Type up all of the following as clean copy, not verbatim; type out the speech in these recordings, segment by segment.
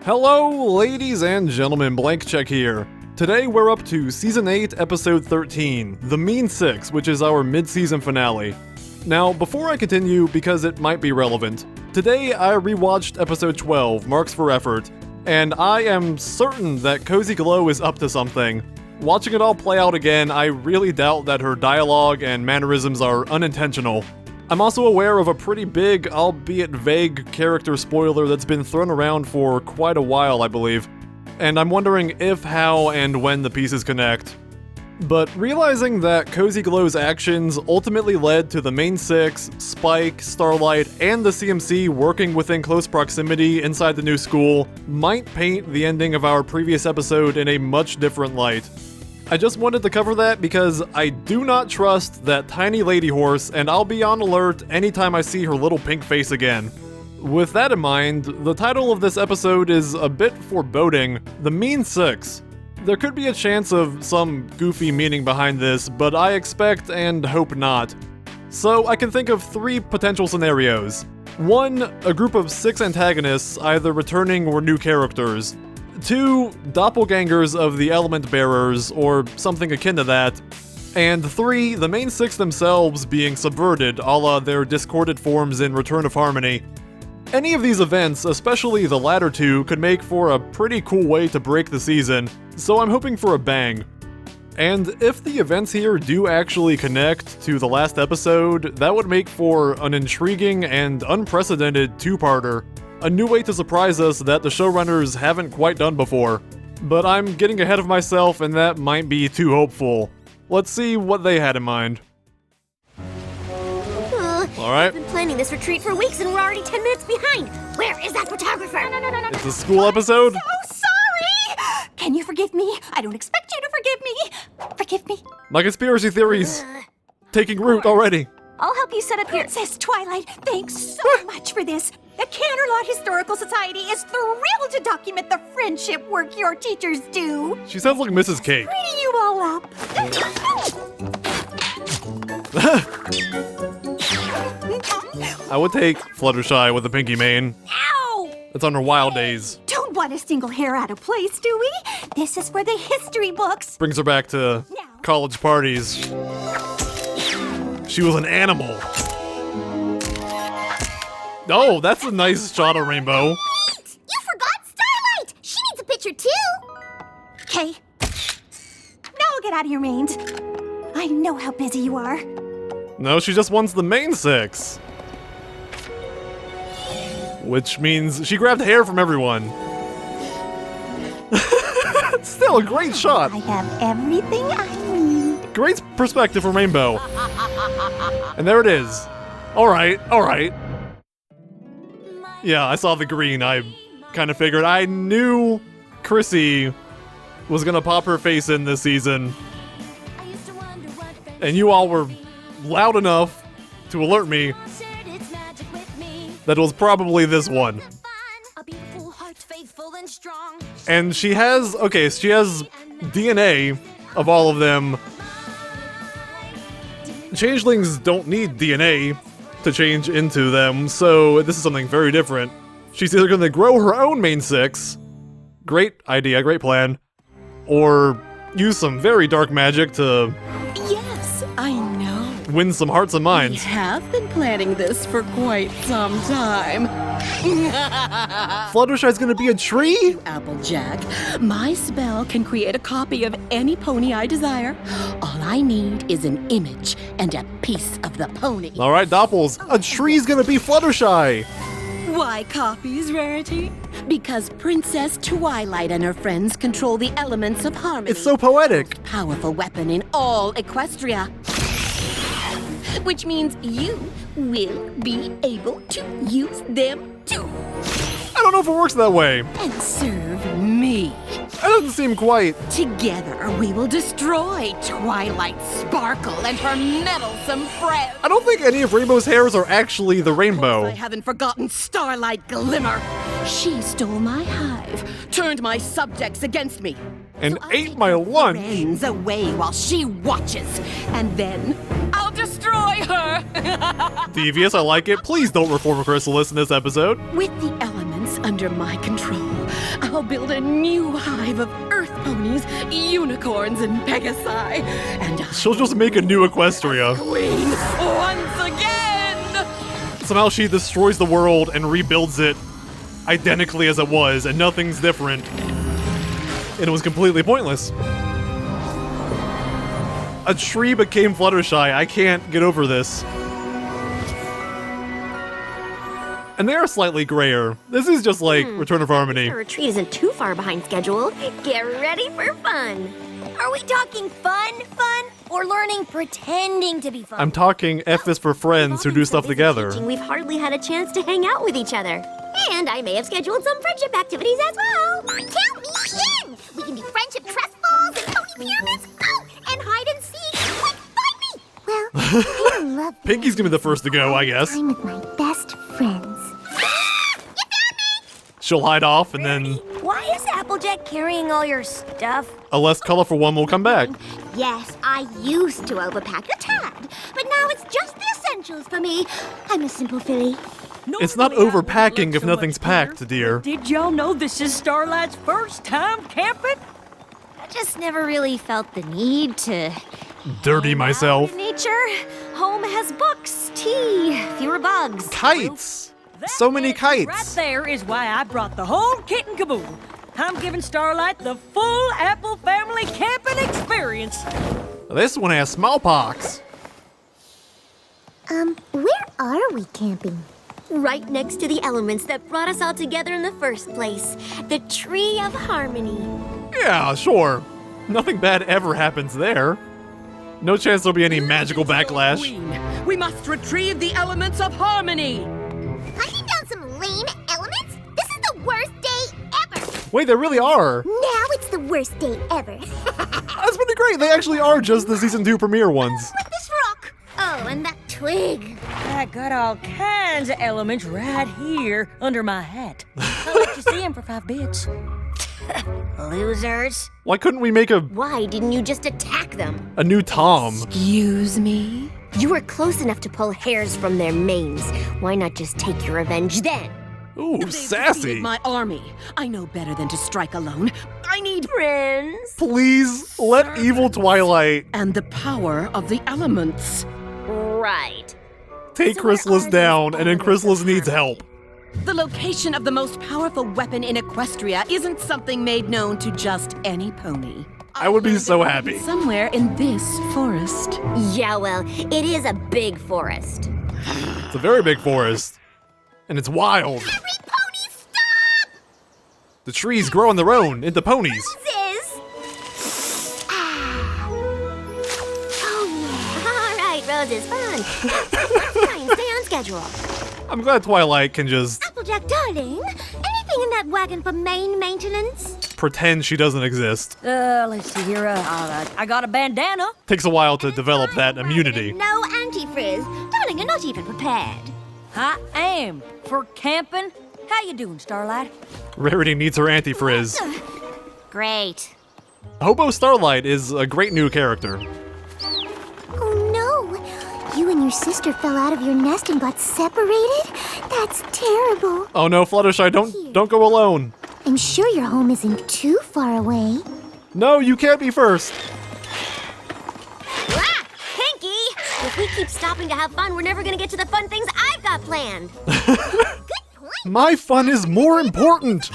Hello, ladies and gentlemen, Blank Check here. Today we're up to Season 8, Episode 13, The Mean Six, which is our mid-season finale. Now, before I continue, because it might be relevant, today I rewatched Episode 12, Marks for Effort, and I am certain that Cozy Glow is up to something. Watching it all play out again, I really doubt that her dialogue and mannerisms are unintentional. I'm also aware of a pretty big, albeit vague, character spoiler that's been thrown around for quite a while, I believe. And I'm wondering if, how, and when the pieces connect. But realizing that Cozy Glow's actions ultimately led to the main six, Spike, Starlight, and the CMC working within close proximity inside the new school might paint the ending of our previous episode in a much different light. I just wanted to cover that because I do not trust that tiny lady horse, and I'll be on alert anytime I see her little pink face again. With that in mind, the title of this episode is a bit foreboding, The Mean Six. There could be a chance of some goofy meaning behind this, but I expect and hope not. So I can think of three potential scenarios. One, a group of six antagonists, either returning or new characters. Two, doppelgangers of the element bearers, or something akin to that. And three, the main six themselves being subverted, a la their discorded forms in Return of Harmony. Any of these events, especially the latter two, could make for a pretty cool way to break the season, so I'm hoping for a bang. And if the events here do actually connect to the last episode, that would make for an intriguing and unprecedented two-parter. A new way to surprise us that the showrunners haven't quite done before. But I'm getting ahead of myself and that might be too hopeful. Let's see what they had in mind. Alright. I've been planning this retreat for weeks and we're already 10 minutes behind. Where is that photographer? No. It's a school episode? I'm so sorry! Can you forgive me? I don't expect you to forgive me. Forgive me. My conspiracy theories taking root already. I'll help you set up your... Princess Twilight, thanks so much for this. The Canterlot Historical Society is thrilled to document the friendship work your teachers do. She sounds like Mrs. Cake. Pretty you all up. I would take Fluttershy with a pinky mane. Ow! It's on her wild days. Don't want a single hair out of place, do we? This is for the history books. Brings her back to college parties. She was an animal. Oh, that's a nice shot of Rainbow. Wait! You forgot Starlight! She needs a picture too! Okay. Now get out of your reins. I know how busy you are. No, she just wants the main six. Which means she grabbed hair from everyone. Still a great shot. I have everything I need. Great perspective from Rainbow. And there it is. Alright. Yeah, I saw the green. I kind of figured. I knew Chrissy was gonna pop her face in this season. And you all were loud enough to alert me that it was probably this one. And she has DNA of all of them. Changelings don't need DNA to change into them, so this is something very different. She's either gonna grow her own main six, great idea, great plan, or use some very dark magic to Yes, I know. win some hearts and We minds. have been planning this for quite some time. Fluttershy's gonna be a tree? Applejack, my spell can create a copy of any pony I desire. All I need is an image and a piece of the pony. Alright, Doppels, a tree's gonna be Fluttershy! Why copies, Rarity? Because Princess Twilight and her friends control the elements of harmony. It's so poetic! Powerful weapon in all Equestria. Which means you will be able to use them too. I don't know if it works that way. And serve me. That doesn't seem quite... Together, we will destroy Twilight Sparkle and her meddlesome friends. I don't think any of Rainbow's hairs are actually the I rainbow. haven't forgotten Starlight Glimmer. She stole my hive, turned my subjects against me. And So I'll ate take my her lunch. friends away while she watches, and then I'll destroy her. Devious, I like it. Please don't reform a chrysalis in this episode. With the elements Under my control, I'll build a new hive of earth ponies, unicorns, and pegasi. And I'll She'll just make a new Equestria. queen once again! Somehow she destroys the world and rebuilds it identically as it was, and nothing's different. And it was completely pointless. A tree became Fluttershy. I can't get over this. And they are slightly grayer. This is just like Return of Harmony. The retreat isn't too far behind schedule. Get ready for fun. Are we talking fun, or learning pretending to be fun? I'm talking F is for friends who do stuff together. We've hardly had a chance to hang out with each other. And I may have scheduled some friendship activities as well. Count me in! We can do friendship trust falls and pony pyramids. Oh, and hide and seek. Quick, find me! Well, I love Pinky's gonna be the first to go, I guess. time with my best friends. She'll hide off, and then Why is Applejack carrying all your stuff? a less colorful one will come back. Yes, I used to overpack a tad, but now it's just the essentials for me. I'm a simple filly. It's not overpacking if nothing's packed, dear. Did y'all know this is Starlight's first time camping? I just never really felt the need to Dirty myself. nature. Home has books, tea, fewer bugs. Kites! So many Right kites! there is why I brought the whole kit and caboodle. I'm giving Starlight the full Apple family camping experience. This one has smallpox. Where are we camping? Right next to the elements that brought us all together in the first place. The Tree of Harmony. Yeah, sure. Nothing bad ever happens there. No chance there'll be any magical backlash. Queen, we must retrieve the elements of harmony! Hunting down some lame elements? This is the worst day ever! Wait, there really are. Now it's the worst day ever. That's pretty great. They actually are just the season 2 premiere ones. With this rock! Oh, and that twig. I got all kinds of elements right here under my hat. I'll let you see them for 5 bits. Losers. Why couldn't we make a Why didn't you just attack them? new Tom? Excuse me? You were close enough to pull hairs from their manes. Why not just take your revenge then? Ooh, They've sassy. defeated my army. I know better than to strike alone. I need friends Please let evil Twilight and the power of the elements. Right. take So where Chrysalis are down, these and then elements Chrysalis of needs harmony? help. The location of the most powerful weapon in Equestria isn't something made known to just any pony. I would be so happy. Somewhere in this forest. Yeah, well, it is a big forest. It's a very big forest. And it's wild. Every pony stop! The trees grow on their own into ponies. Sis! Ah. Oh, yeah. All right, Roses, fun. Try and stay on schedule. I'm glad Twilight can just Applejack, darling, anything in that wagon for main maintenance? pretend she doesn't exist. Let's see here. I got a bandana. Takes a while to develop that immunity. No antifrizz. Darling, you're not even prepared. I am for camping. How you doing, Starlight? Rarity needs her antifrizz. Great. Hobo Starlight is a great new character. Oh no! You and your sister fell out of your nest and got separated? That's terrible. Oh no, Fluttershy, don't go alone. I'm sure your home isn't too far away. No, you can't be first. Ah! Pinky! If we keep stopping to have fun, we're never gonna get to the fun things I've got planned. Good point. My fun is more important.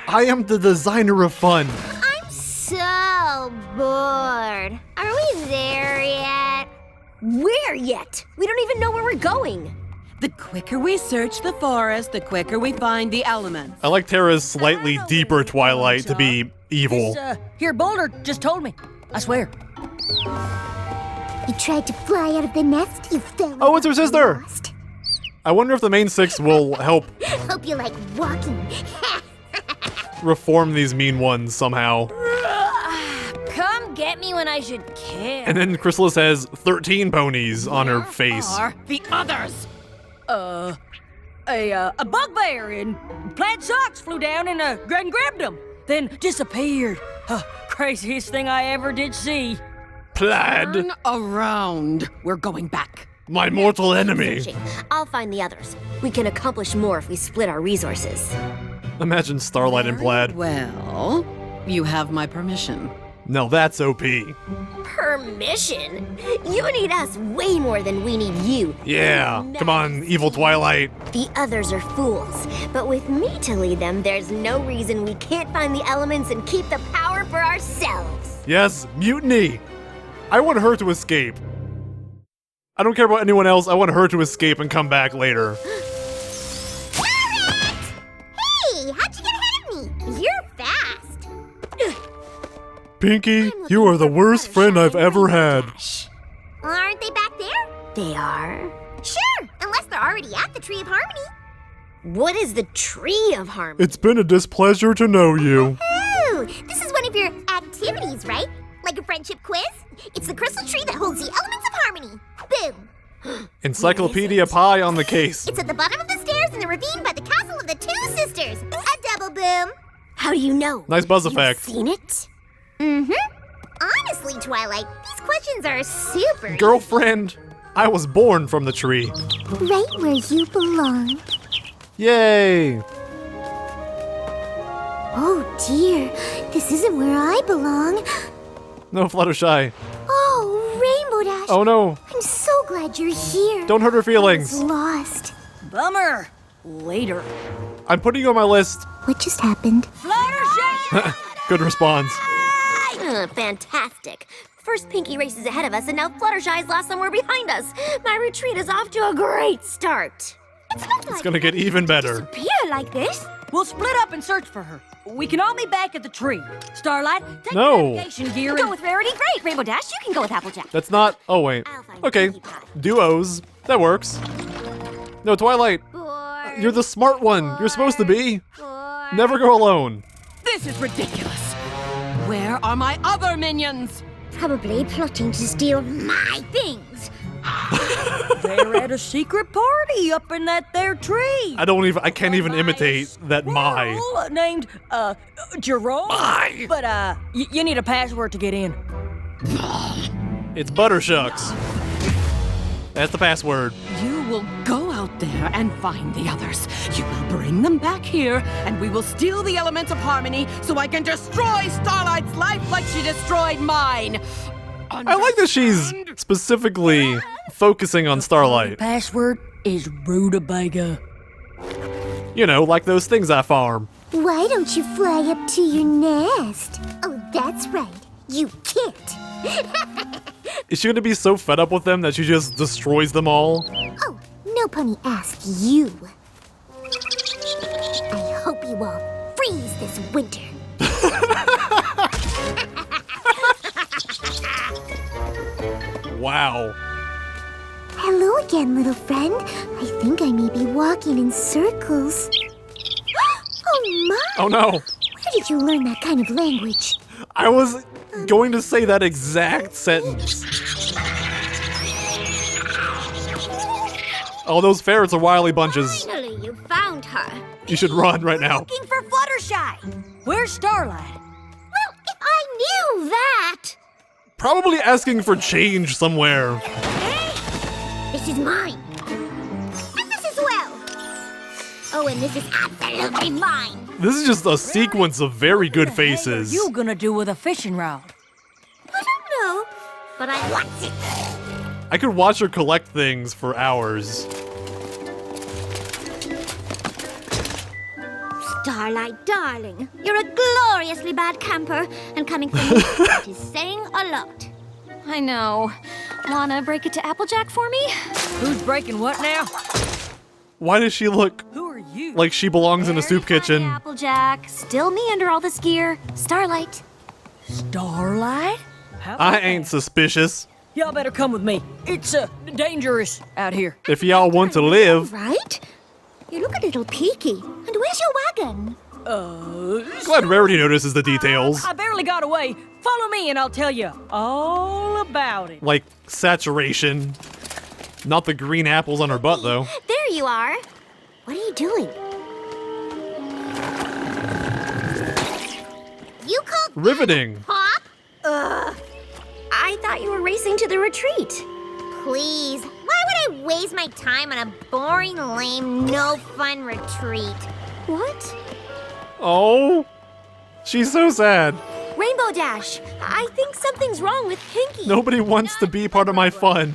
I am the designer of fun. I'm so bored. Are we there yet? Where yet? We don't even know where we're going. The quicker we search the forest, the quicker we find the elements. I like Terra's slightly deeper Twilight to be evil. This, here boulder just told me. I swear. You tried to fly out of the nest, you fell. Oh, it's her sister. Lost. I wonder if the main 6 will help Hope you like walking. reform these mean ones somehow. Come get me when I should care. And then Chrysalis has 13 ponies on her face. Are the others? A bugbear in plaid socks flew down and grabbed them, then disappeared. Craziest thing I ever did see. Plaid. Turn around. We're going back. My mortal enemy. Searching. I'll find the others. We can accomplish more if we split our resources. Imagine Starlight and Plaid. Well, you have my permission. Now that's OP. Permission? You need us way more than we need you. Yeah, come on, evil Twilight. The others are fools, but with me to lead them, there's no reason we can't find the elements and keep the power for ourselves. Yes, mutiny. I want her to escape. I don't care about anyone else. I want her to escape and come back later. Hey, how'd you get ahead of me? You're fast. Pinky, you are the worst friend I've ever had. Aren't they back there? They are. Sure, unless they're already at the Tree of Harmony. What is the Tree of Harmony? It's been a displeasure to know you. Oh, this is one of your activities, right? Like a friendship quiz? It's the crystal tree that holds the elements of harmony. Boom. Encyclopedia Pie on the case. It's at the bottom of the stairs in the ravine by the castle of the two sisters. A double boom. How do you know? Nice buzz You've effect. Seen it? Mm-hmm. Honestly, Twilight, these questions are super easy. Girlfriend, I was born from the tree. Right where you belong. Yay! Oh dear, this isn't where I belong. No, Fluttershy. Oh, Rainbow Dash. Oh no, I'm so glad you're here. don't hurt her I was feelings. lost. Bummer. Later. I'm putting you on my list. What just happened? Fluttershy! Good response. Fantastic. First Pinky races ahead of us, and now Fluttershy's lost somewhere behind us. My retreat is off to a great start. It's gonna get even better. Appear like this. We'll split up and search for her. We can all meet back at the tree. Starlight, take No. the navigation gear Go and... with Rarity. Great. Rainbow Dash, you can go with Applejack. That's not. Oh wait. I'll find Okay. Pinkie Pie. Duos. That works. No, Twilight. You're the smart one. You're supposed to be. Never go alone. This is ridiculous. Where are my other minions? Probably plotting to steal my things. They're at a secret party up in that there tree. I can't even imitate that my. Well, named, Jerome. My. But, you need a password to get in. It's Buttershucks. That's the password. You will go out there and find the others. You will bring them back here, and we will steal the elements of harmony so I can destroy Starlight's life like she destroyed mine. I like that she's specifically focusing on Starlight. Password is rutabaga. You know, like those things I farm. Why don't you fly up to your nest? Oh, that's right. You can't. Is she gonna be so fed up with them that she just destroys them all? Oh, no pony asked you. I hope you all freeze this winter. Wow. Hello again, little friend. I think I may be walking in circles. Oh my! Oh no. Where did you learn that kind of language? I was going to say that exact sentence. Oh, those ferrets are wily bunches. Finally, you found her. You should run right now. Looking for Fluttershy. Where's Starlight? Well, if I knew that. Probably asking for change somewhere. This is mine. And this as well. Oh, and this is absolutely mine. This is just a sequence of very good faces. What are you gonna do with a fishing rod? I don't know, but I want it. I could watch her collect things for hours. Starlight, darling, you're a gloriously bad camper, and coming from me, it is saying a lot. I know. Wanna break it to Applejack for me? Who's breaking what now? Why does she look Who are you? like she belongs in a soup kitchen? Applejack, still me under all this gear. Starlight. Starlight? How I about ain't that? suspicious. Y'all better come with me. It's, dangerous out here. If y'all want to live, Right? You look a little peaky. And where's your wagon? glad Rarity notices the details. I barely got away. Follow me and I'll tell you all about it. Like saturation. Not the green apples on her butt, though. There you are. What are you doing? You called Riveting. Pop? I thought you were racing to the retreat. Please. Why would I I waste my time on a boring, lame, no-fun retreat? What? Oh, she's so sad. Rainbow Dash, I think something's wrong with Pinky. Nobody wants to be part of my fun.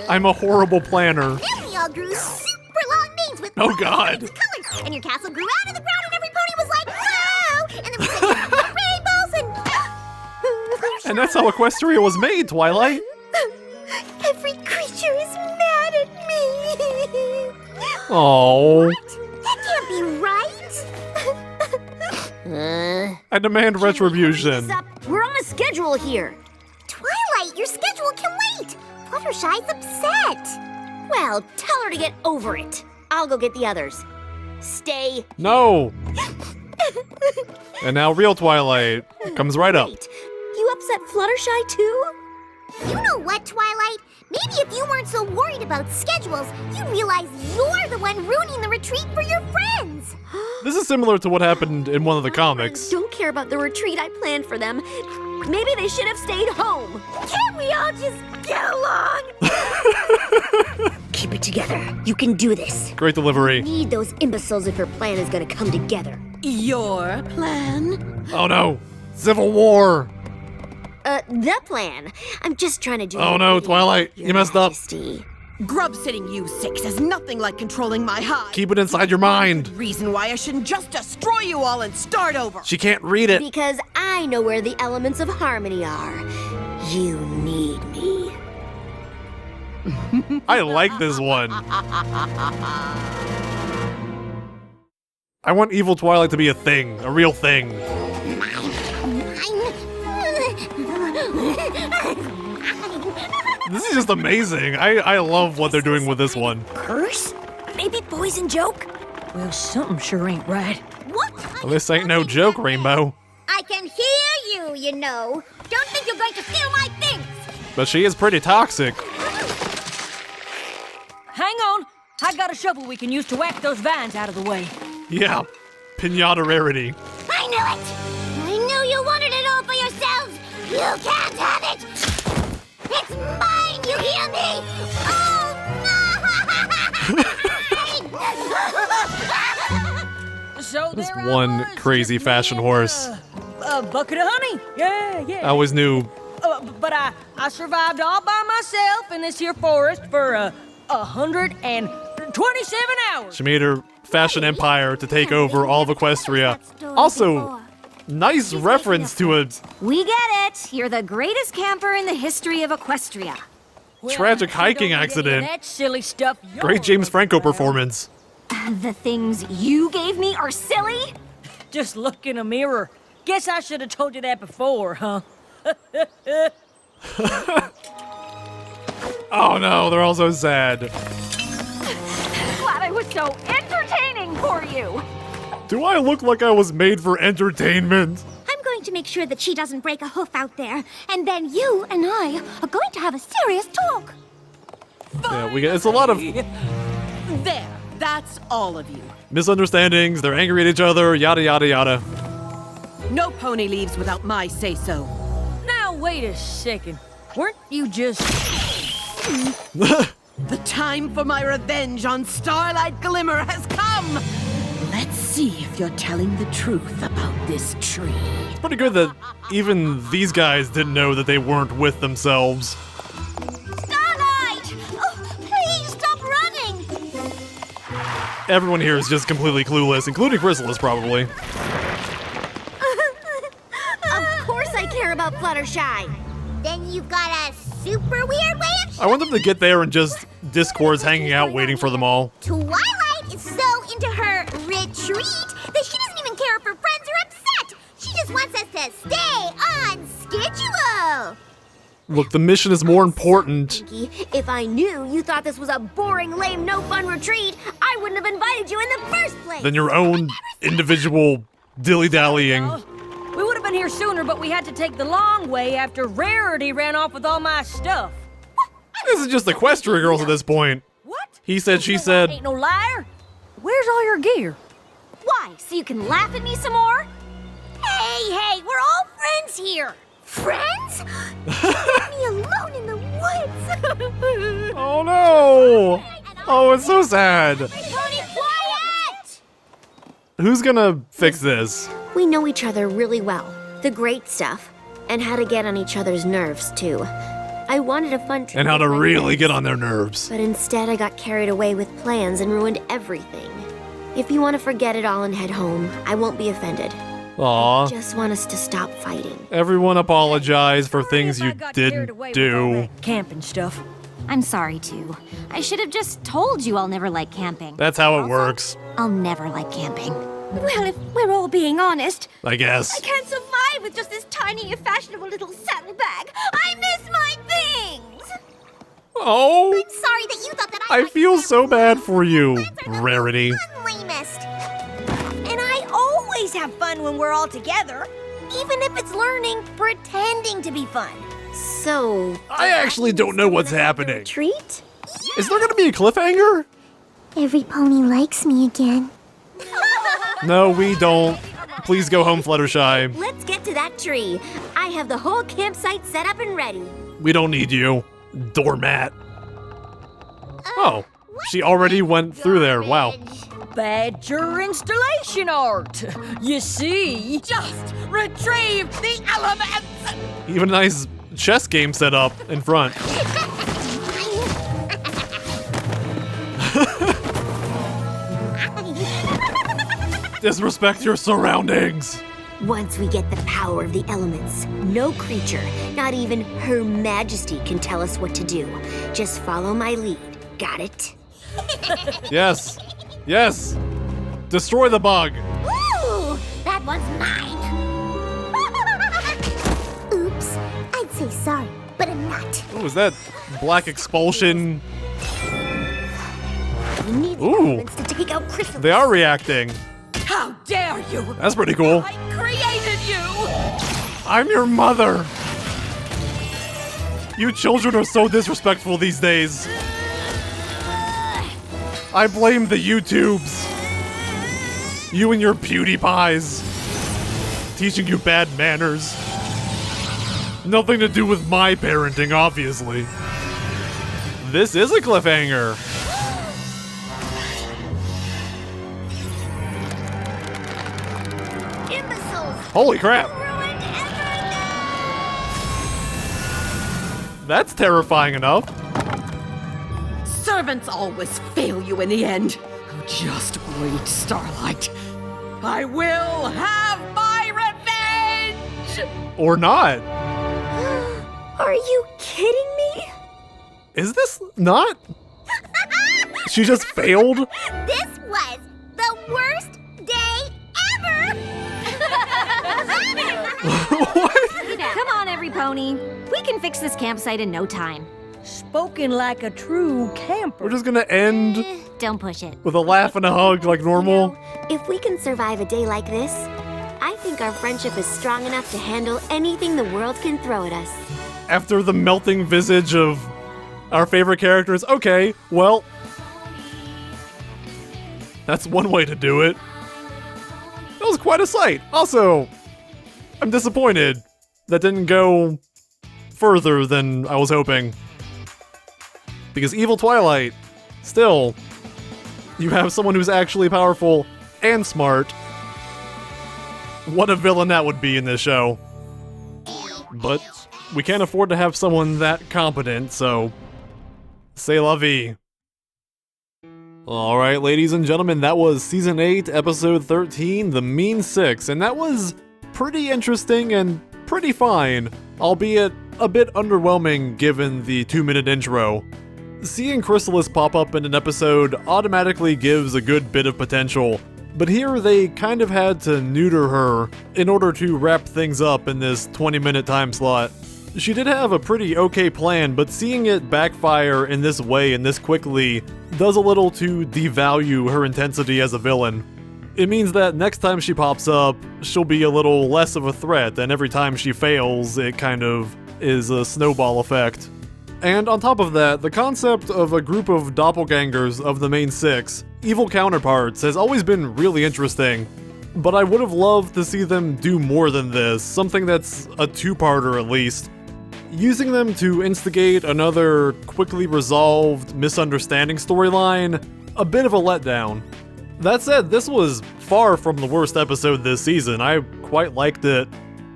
I'm a horrible planner. Then we all grew super long manes with Oh, God. colors, and your castle grew out of the ground, and every pony was like, wow! And then we said rainbows and... And that's how Equestria was made, Twilight. Every creature is mad at me. Oh, That can't be right. I demand retribution. We're on a schedule here. Twilight, your schedule can wait. Fluttershy's upset. Well, tell her to get over it. I'll go get the others. Stay. No. And now real Twilight comes right up. Wait, you upset Fluttershy too? You know what, Twilight? Maybe if you weren't so worried about schedules, you'd realize you're the one ruining the retreat for your friends. This is similar to what happened in one of the comics. Don't care about the retreat I planned for them. Maybe they should have stayed home. Can't we all just get along? Keep it together. You can do this. Great delivery. Need those imbeciles if your plan is gonna come together. Your plan? Oh no, Civil War. The plan. I'm just trying to do. Oh no, Twilight, you messed up. Majesty. Grub sitting you six is nothing like controlling my hive. Keep it inside your mind. Reason why I shouldn't just destroy you all and start over. She can't read it. Because I know where the elements of harmony are. You need me. I like this one. I want evil Twilight to be a thing, a real thing. This is just amazing. I love what they're doing with this one. Curse? Maybe poison joke? Well, something sure ain't right. What? Well, this ain't no joke, Rainbow. I can hear you, you know. Don't think you're going to steal my things. But she is pretty toxic. Hang on. I got a shovel we can use to whack those vines out of the way. Yeah, pinata rarity. I knew it. I knew you wanted it all for yourselves. You can't have it. It's mine, you hear me? Oh, mine! So This there I one was, crazy just fashion me horse. and, a bucket of honey. Yeah. I always knew. But I survived all by myself in this here forest for 127 hours. She made her fashion empire to take over all of Equestria. Also, nice reference to a We get it. You're the greatest camper in the history of Equestria. tragic Well, hiking don't need any of accident. That silly stuff. Great James Franco performance. The things you gave me are silly? Just look in a mirror. Guess I should have told you that before, huh? Oh no, they're all so sad. Glad I was so entertaining for you. Do I look like I was made for entertainment? I'm going to make sure that she doesn't break a hoof out there, and then you and I are going to have a serious talk. Yeah, it's a lot of There, that's all of you. misunderstandings, they're angry at each other, yada yada yada. No pony leaves without my say-so. Now, wait a second. Weren't you just... The time for my revenge on Starlight Glimmer has come! Let's see if you're telling the truth about this tree. It's pretty good that even these guys didn't know that they weren't with themselves. Starlight! Oh, please stop running! Everyone here is just completely clueless, including Chrysalis probably. Of course I care about Fluttershy. Then you've got a super weird way of... I want them to get there and just Discord's hanging out waiting for them all. Twilight is so into her retreat that she doesn't even care if her friends are upset. She just wants us to stay on schedule. Look, the mission is more important. Pinky, if I knew you thought this was a boring, lame, no-fun retreat, I wouldn't have invited you in the first place. Than your own individual dilly-dallying. We would have been here sooner, but we had to take the long way after Rarity ran off with all my stuff. This is just Equestria girls at this point. What? He said, she said. Ain't no liar. Where's all your gear? Why, so you can laugh at me some more? Hey, we're all friends here. Friends? Leave me alone in the kids! Oh no! Oh, it's so sad. Pony, quiet! Who's gonna fix this? We know each other really well. The great stuff. And how to get on each other's nerves, too. I wanted a fun trip And how to with my really friends, get on their nerves. but instead I got carried away with plans and ruined everything. If you want to forget it all and head home, I won't be offended. Aw. Just want us to stop fighting. Everyone apologize for things Sorry you if I got carried away didn't with all do. that camping stuff. I'm sorry, too. I should have just told you I'll never like camping. That's how it works, I'll never like camping. Well, if we're all being honest, I guess. can't survive with just this tiny, fashionable little saddlebag. I miss my things! Oh, Sorry that you thought that I feel so bad for you, Rarity. lamest. And I always have fun when we're all together, even if it's learning, pretending to be fun. So, I actually don't know what's happening. treat? Is there gonna be a cliffhanger? Every pony likes me again. No, we don't. Please go home, Fluttershy. Let's get to that tree. I have the whole campsite set up and ready. We don't need you, doormat. Oh, she already went through there. Wow. Badger installation art. You see? Just retrieve the elements! Even a nice chess game set up in front. Disrespect your surroundings. Once we get the power of the elements, no creature, not even Her Majesty, can tell us what to do. Just follow my lead. Got it? Yes. Yes. Destroy the bug. Ooh, that one's mine. Oops, I'd say sorry, but I'm not. What was that? Black expulsion. We need the Ooh. elements to take out Chrysalis. They are reacting. How dare you! That's pretty cool. I created you! I'm your mother. You children are so disrespectful these days. I blame the YouTubes. You and your PewDiePies. Teaching you bad manners. Nothing to do with my parenting, obviously. This is a cliffhanger. Imbeciles! Holy crap. Ruined everything! That's terrifying enough. Servants always fail you in the end. Just wait, Starlight. I will have my revenge! Or not. Are you kidding me? Is this not? She just failed? This was the worst day ever! What? Come on, every pony. We can fix this campsite in no time. Spoken like a true camper. We're just gonna end Don't push it. with a laugh and a hug like normal. If we can survive a day like this, I think our friendship is strong enough to handle anything the world can throw at us. After the melting visage of our favorite characters, okay, well, that's one way to do it. That was quite a sight. Also, I'm disappointed that didn't go further than I was hoping. Because Evil Twilight, still, you have someone who's actually powerful and smart. What a villain that would be in this show. But we can't afford to have someone that competent, so c'est la vie. Alright, ladies and gentlemen, that was Season 8, Episode 13, The Mean Six, and that was pretty interesting and pretty fine, albeit a bit underwhelming given the 2-minute intro. Seeing Chrysalis pop up in an episode automatically gives a good bit of potential, but here they kind of had to neuter her in order to wrap things up in this 20-minute time slot. She did have a pretty okay plan, but seeing it backfire in this way and this quickly does a little to devalue her intensity as a villain. It means that next time she pops up, she'll be a little less of a threat, and every time she fails, it kind of is a snowball effect. And on top of that, the concept of a group of doppelgangers of the main six, evil counterparts, has always been really interesting. But I would have loved to see them do more than this, something that's a two-parter at least. using them to instigate another quickly resolved misunderstanding storyline, a bit of a letdown. That said, this was far from the worst episode this season. I quite liked it.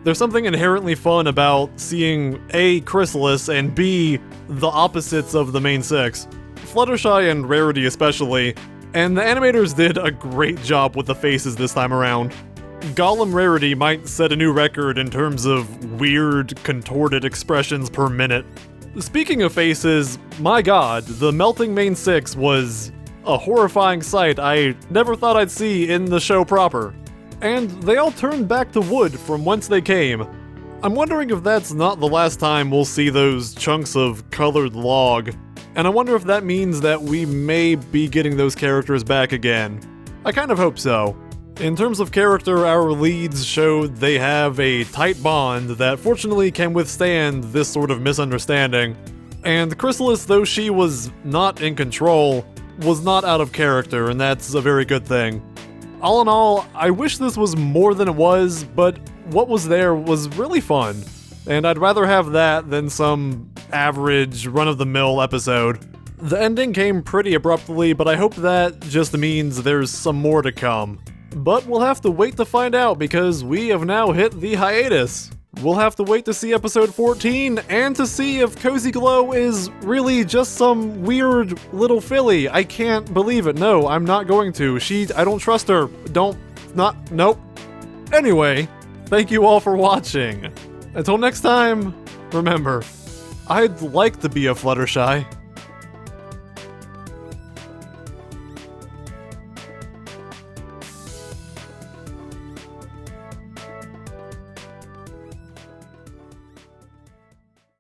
There's something inherently fun about seeing A, Chrysalis, and B, the opposites of the main six. Fluttershy and Rarity especially, and the animators did a great job with the faces this time around. Gollum Rarity might set a new record in terms of weird, contorted expressions per minute. Speaking of faces, my god, the melting main six was a horrifying sight I never thought I'd see in the show proper. And they all turned back to wood from whence they came. I'm wondering if that's not the last time we'll see those chunks of colored log, and I wonder if that means that we may be getting those characters back again. I kind of hope so. In terms of character, our leads showed they have a tight bond that fortunately can withstand this sort of misunderstanding. And Chrysalis, though she was not in control, was not out of character, and that's a very good thing. All in all, I wish this was more than it was, but what was there was really fun, and I'd rather have that than some average, run-of-the-mill episode. The ending came pretty abruptly, but I hope that just means there's some more to come. But we'll have to wait to find out because we have now hit the hiatus. We'll have to wait to see episode 14 and to see if Cozy Glow is really just some weird little filly. I can't believe it. No, I'm not going to. I don't trust her. Nope. Anyway, thank you all for watching. Until next time, remember, I'd like to be a Fluttershy.